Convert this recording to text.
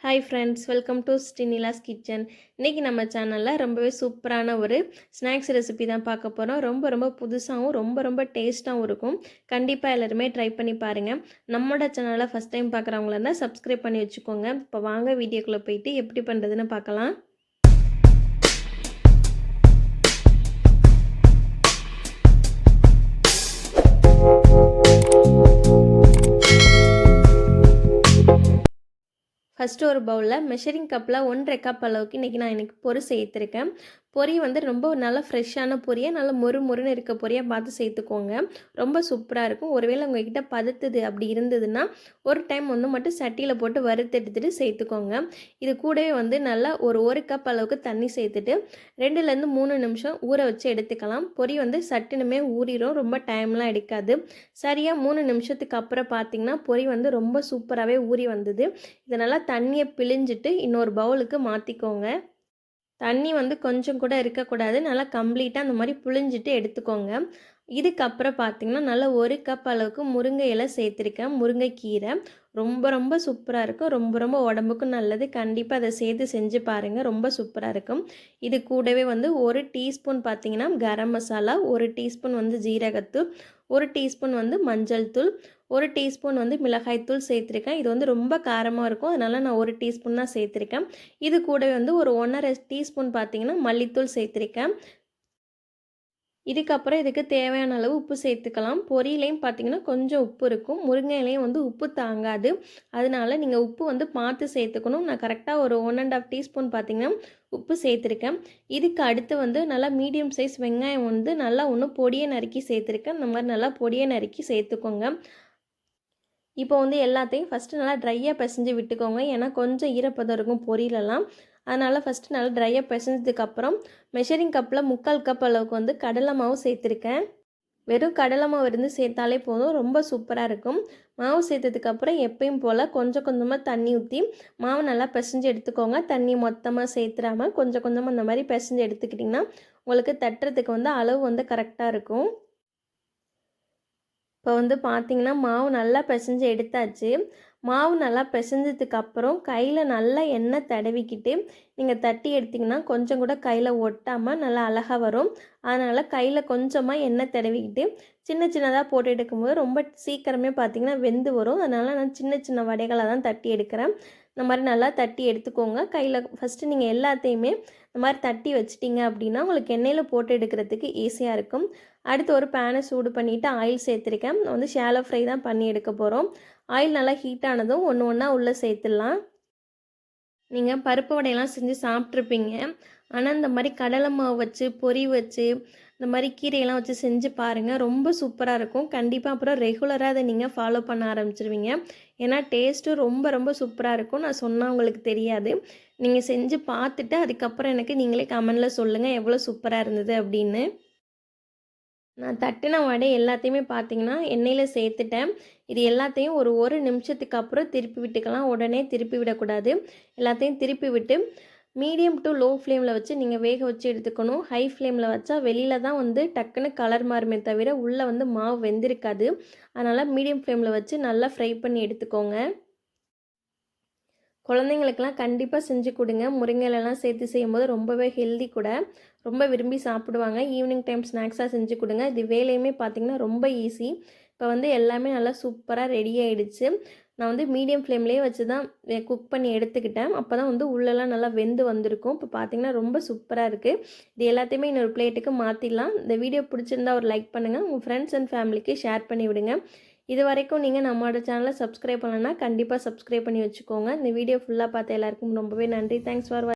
Hi friends, welcome to Srinila's kitchen. இன்றைக்கி நம்ம சேனலில் ரொம்பவே சூப்பரான ஒரு ஸ்நாக்ஸ் ரெசிபி தான் பார்க்க போகிறோம். ரொம்ப புதுசாகவும் ரொம்ப டேஸ்ட்டாகவும் இருக்கும். கண்டிப்பாக எல்லாருமே ட்ரை பண்ணி பாருங்கள். நம்மளோட சேனலை ஃபஸ்ட் டைம் பார்க்குறவங்களா இருந்தால் சப்ஸ்கிரைப் பண்ணி வச்சுக்கோங்க. இப்போ வாங்க வீடியோக்குள்ளே போயிட்டு எப்படி பண்ணுறதுன்னு பார்க்கலாம். ஃபஸ்ட்டு ஒரு பவுலில் மெஷரிங் கப்பில் 1.5 கப் அளவுக்கு இன்றைக்கி நான் பொரி சேர்த்துருக்கேன். பொரி வந்து ரொம்ப நல்ல ஃப்ரெஷ்ஷான பொரியாக நல்ல மொறுன்னு இருக்க பொரியாக பார்த்து சேர்த்துக்கோங்க. ரொம்ப சூப்பராக இருக்கும். ஒருவேளை உங்கள்கிட்ட பதுத்துது அப்படி இருந்ததுன்னா ஒரு டைம் வந்து மட்டும் சட்டியில் போட்டு வறுத்தெடுத்துட்டு சேர்த்துக்கோங்க. இது கூடவே வந்து நல்லா ஒரு கப் அளவுக்கு தண்ணி சேர்த்துட்டு 2லேருந்து 3 நிமிஷம் ஊற வச்சு எடுத்துக்கலாம். பொரி வந்து சட்டுனுமே ஊறிடும், ரொம்ப டைம்லாம் எடுக்காது. சரியாக 3 நிமிஷத்துக்கு அப்புறம் பார்த்திங்கன்னா பொரி வந்து ரொம்ப சூப்பராகவே ஊறி வந்தது. இதனால் தண்ணியை பிழிஞ்சிட்டு இன்னொரு பவுலுக்கு மாற்றிக்கோங்க. தண்ணி வந்து கொஞ்சம் கூட இருக்கக்கூடாது. நல்லா கம்ப்ளீட்டாக அந்த மாதிரி புழிஞ்சிட்டு எடுத்துக்கோங்க. இதுக்கப்புறம் பார்த்திங்கன்னா நல்லா 1 கப் அளவுக்கு முருங்கை இலை சேர்த்துருக்கேன். முருங்கைக்கீரை ரொம்ப சூப்பராக இருக்கும். ரொம்ப உடம்புக்கும் நல்லது. கண்டிப்பாக அதை சேர்த்து செஞ்சு பாருங்கள். ரொம்ப சூப்பராக இருக்கும். இது கூடவே வந்து 1 டீஸ்பூன் பார்த்திங்கன்னா கரம் மசாலா, 1 டீஸ்பூன் வந்து ஜீரகத்தூள், 1 டீஸ்பூன் வந்து மஞ்சள் தூள், 1 டீஸ்பூன் வந்து மிளகாய்த்தூள் சேர்த்துருக்கேன். இது வந்து ரொம்ப காரமாக இருக்கும், அதனால் நான் 1 டீஸ்பூன் தான் சேர்த்துருக்கேன். இது கூடவே வந்து ஒரு 1.5 டீஸ்பூன் பார்த்திங்கன்னா மல்லித்தூள் சேர்த்துருக்கேன். இதுக்கப்புறம் இதுக்கு தேவையான அளவு உப்பு சேர்த்துக்கலாம். பொரியிலையும் பார்த்திங்கன்னா கொஞ்சம் உப்பு இருக்கும். முருங்கையிலையும் வந்து உப்பு தாங்காது. அதனால நீங்கள் உப்பு வந்து பார்த்து சேர்த்துக்கணும். நான் கரெக்டாக ஒரு 1.5 டீஸ்பூன் பார்த்திங்கன்னா உப்பு சேர்த்துருக்கேன். இதுக்கு அடுத்து வந்து நல்லா மீடியம் சைஸ் வெங்காயம் வந்து நல்லா பொடியை நறுக்கி சேர்த்துருக்கேன். இந்த மாதிரி நல்லா பொடியை நறுக்கி சேர்த்துக்கோங்க. இப்போ வந்து எல்லாத்தையும் ஃபஸ்ட்டு நல்லா ட்ரையாக பிசைஞ்சு விட்டுக்கோங்க. ஏன்னா கொஞ்சம் ஈரப்பதம் இருக்கும் பொரியலெல்லாம். அதனால் ஃபஸ்ட்டு நல்லா ட்ரையாக பிசைஞ்சதுக்கப்புறம் மெஷரிங் கப்பில் 3/4 கப் அளவுக்கு வந்து கடலை மாவு சேர்த்துருக்கேன். வெறும் கடலை மாவு இருந்து சேர்த்தாலே போதும், ரொம்ப சூப்பராக இருக்கும். மாவு சேர்த்ததுக்கப்புறம் எப்பயும் போல் கொஞ்சமாக தண்ணி ஊற்றி மாவு நல்லா பிசைஞ்சு எடுத்துக்கோங்க. தண்ணி மொத்தமாக சேர்த்துடாமல் கொஞ்சமாக இந்த மாதிரி பிசைஞ்சு எடுத்துக்கிட்டிங்கன்னா உங்களுக்கு தட்டுறதுக்கு வந்து அளவு வந்து கரெக்டாக இருக்கும். இப்போ வந்து பார்த்திங்கன்னா மாவு நல்லா பிசைஞ்சு எடுத்தாச்சு. மாவு நல்லா பிசைஞ்சதுக்கப்புறம் கையில் நல்லா எண்ணெய் தடவிக்கிட்டு நீங்கள் தட்டி எடுத்திங்கன்னா கொஞ்சம் கூட கையில் ஒட்டாமல் நல்லா அழகாக வரும். அதனால் கையில் கொஞ்சமாக எண்ணெய் தடவிக்கிட்டு சின்னதாக போட்டு எடுக்கும்போது ரொம்ப சீக்கிரமே பார்த்திங்கன்னா வெந்து வரும். அதனால் நான் சின்ன வடைகளாக தான் தட்டி எடுக்கிறேன். இந்த மாதிரி நல்லா தட்டி எடுத்துக்கோங்க. கையில் ஃபஸ்ட்டு நீங்கள் எல்லாத்தையுமே இந்த மாதிரி தட்டி வச்சிட்டிங்க அப்படின்னா உங்களுக்கு எண்ணெயில் போட்டு எடுக்கிறதுக்கு ஈஸியாக இருக்கும். அடுத்து ஒரு பேனை சூடு பண்ணிவிட்டு ஆயில் சேர்த்துருக்கேன். நான் வந்து ஷாலோ ஃப்ரை தான் பண்ணி எடுக்க போகிறோம். ஆயில் நல்லா ஹீட் ஆனதும் ஒன்றா உள்ளே சேர்த்துடலாம். நீங்கள் பருப்பு வடையெல்லாம் செஞ்சு சாப்பிட்ருப்பீங்க. ஆனால் இந்த மாதிரி கடலை மாவு வச்சு பொரி வச்சு இந்த மாதிரி கீரையெல்லாம் வச்சு செஞ்சு பாருங்கள். ரொம்ப சூப்பராக இருக்கும். கண்டிப்பாக அப்புறம் ரெகுலராக அதை நீங்கள் ஃபாலோ பண்ண ஆரம்பிச்சிருவீங்க. ஏன்னா டேஸ்ட்டும் ரொம்ப சூப்பராக இருக்கும். நான் சொன்னால் உங்களுக்கு தெரியாது. நீங்கள் செஞ்சு பார்த்துட்டு அதுக்கப்புறம் எனக்கு நீங்களே கமெண்டில் சொல்லுங்கள் எவ்வளோ சூப்பராக இருந்தது அப்படின்னு. நான் தட்டின வடை எல்லாத்தையுமே பார்த்திங்கன்னா எண்ணெயில் சேர்த்துட்டேன். இது எல்லாத்தையும் ஒரு நிமிஷத்துக்கு அப்புறம் திருப்பி விட்டுக்கலாம். உடனே திருப்பி விடக்கூடாது. எல்லாத்தையும் திருப்பி விட்டு மீடியம் டு லோ ஃப்ளேமில் வச்சு நீங்கள் வேக வச்சு எடுத்துக்கணும். ஹை ஃப்ளேமில் வச்சா வெளியில் தான் வந்து டக்குன்னு கலர் மாறுமே தவிர உள்ளே வந்து மாவு வெந்திருக்காது. அதனால் மீடியம் ஃப்ளேமில் வச்சு நல்லா ஃப்ரை பண்ணி எடுத்துக்கோங்க. குழந்தைங்களுக்கெல்லாம் கண்டிப்பாக செஞ்சு கொடுங்க. முருங்கையிலலாம் சேர்த்து செய்யும்போது ரொம்பவே ஹெல்தி கூட. ரொம்ப விரும்பி சாப்பிடுவாங்க. ஈவினிங் டைம் ஸ்நாக்ஸாக செஞ்சு கொடுங்க. இது வேலையுமே பார்த்திங்கன்னா ரொம்ப ஈஸி. இப்போ வந்து எல்லாமே நல்லா சூப்பராக ரெடி ஆகிடுச்சு. நான் வந்து மீடியம் ஃப்ளேம்லேயே வச்சு தான் குக் பண்ணி எடுத்துக்கிட்டேன். அப்போ தான் வந்து உள்ளெல்லாம் நல்லா வெந்து வந்திருக்கும். இப்போ பார்த்திங்கன்னா ரொம்ப சூப்பராக இருக்குது. இது எல்லாத்தையுமே இன்னொரு பிளேட்டுக்கு மாற்றிடலாம். இந்த வீடியோ பிடிச்சிருந்தா ஒரு லைக் பண்ணுங்கள். உங்கள் ஃப்ரெண்ட்ஸ் அண்ட் ஃபேமிலிக்கு ஷேர் பண்ணி விடுங்க. இது வரைக்கும் நீங்கள் நம்மளோட சேனலை சப்ஸ்கிரைப் பண்ணலன்னா கண்டிப்பாக சப்ஸ்கிரைப் பண்ணி வச்சுக்கோங்க. இந்த வீடியோ ஃபுல்லாக பார்த்த எல்லாருக்கும் ரொம்பவே நன்றி. Thanks for